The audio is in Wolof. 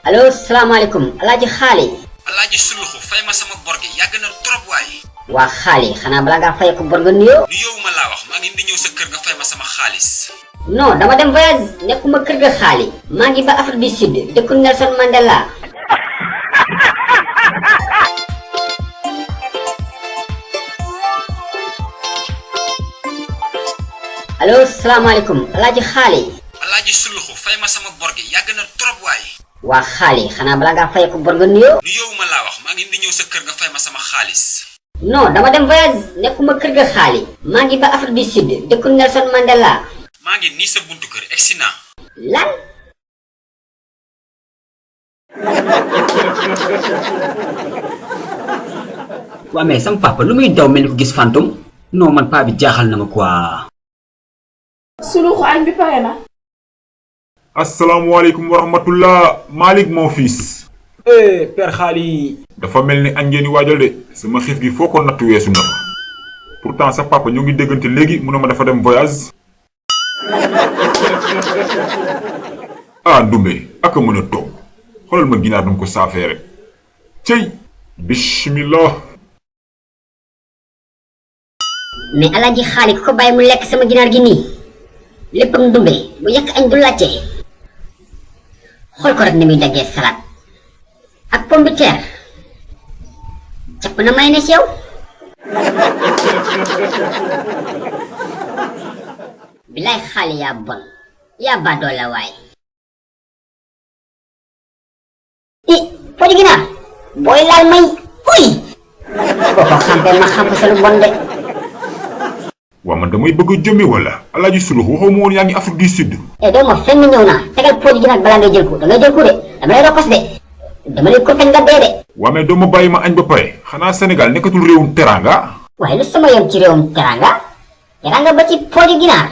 allo salaamaaleykum alaaji xaali. alaaji suluxu fay ma sama bor gi yàgg na trop waay. waa xaali xanaa balaa ngaa fay ko bor nga nuyoo. nuyoo ma laa wax maa ngi di ñëw sa kër nga fay ma sama xaalis. non dama dem voyage nekkuma kër ga xaali. maa ngi ba Afrique du Sud dëkku Nelson Mandela. allo salaamaaleykum alaaji xaali. alaaji suluxu fay ma sama bor gi yàgg na trop waay. waa xaali xanaa balaa ngaa fay ko bor nga nuyoo. nuyoo ma laa wax maa ngi di ñëw sa kër nga fay ma sama xaalis. non dama dem voyage nekkuma kër ga xaali. maa ngi ba Afrique du Sud dëkku Nelson Mandela. maa ngi nii sa buntu kër egsi naa. lan. waa mais sama papa lu muy daw mel ni ko gis fantôme non man paa bi jaaxal na ma quoi. Suluxu añ bi pare na. asalaamaaleykum wa rahmatullah Malick mon fils. père xaali. dafa mel ni añ ngeen di waajal de sama xiif gi foo ko natt weesu na pourtant sa papa ñu ngi déggante léegi mu ne ma dafa dem voyage. ah Ndumbe ak a mën a toog xoolal ma ginaar dum ko saafee rek cëy bismillah. mais alaaji xaali ku ko bàyyi mu lekk sama ginaar gi nii léppam Ndumbe bu yàq añ du laajte xool ko rek ni muy daggee salade ak pomme de terre capp na may ne si yow. bilaay xaali yaa bon yaa baadoo la waay. i poji ginaar booy laal may uy boo ko xampee ma xamp sa lu bon de. waa man damay bëgg a jëmme wala alaaji sulux waxoo ma woon yaa ngi Afrique du Sud. doo ma fenn ñëw naa tegal poji ginaar balaa ngay jël ko da ngay jël ko de dama lay rokkos de dama lay kurpeñ nga dee de. waa mais doo ma bàyyi ma añ ba pare xanaa Sénégal nekkatul réewum teranga. waaye lu sama yoon ci réewum teranga teranga ba ci poji ginaar.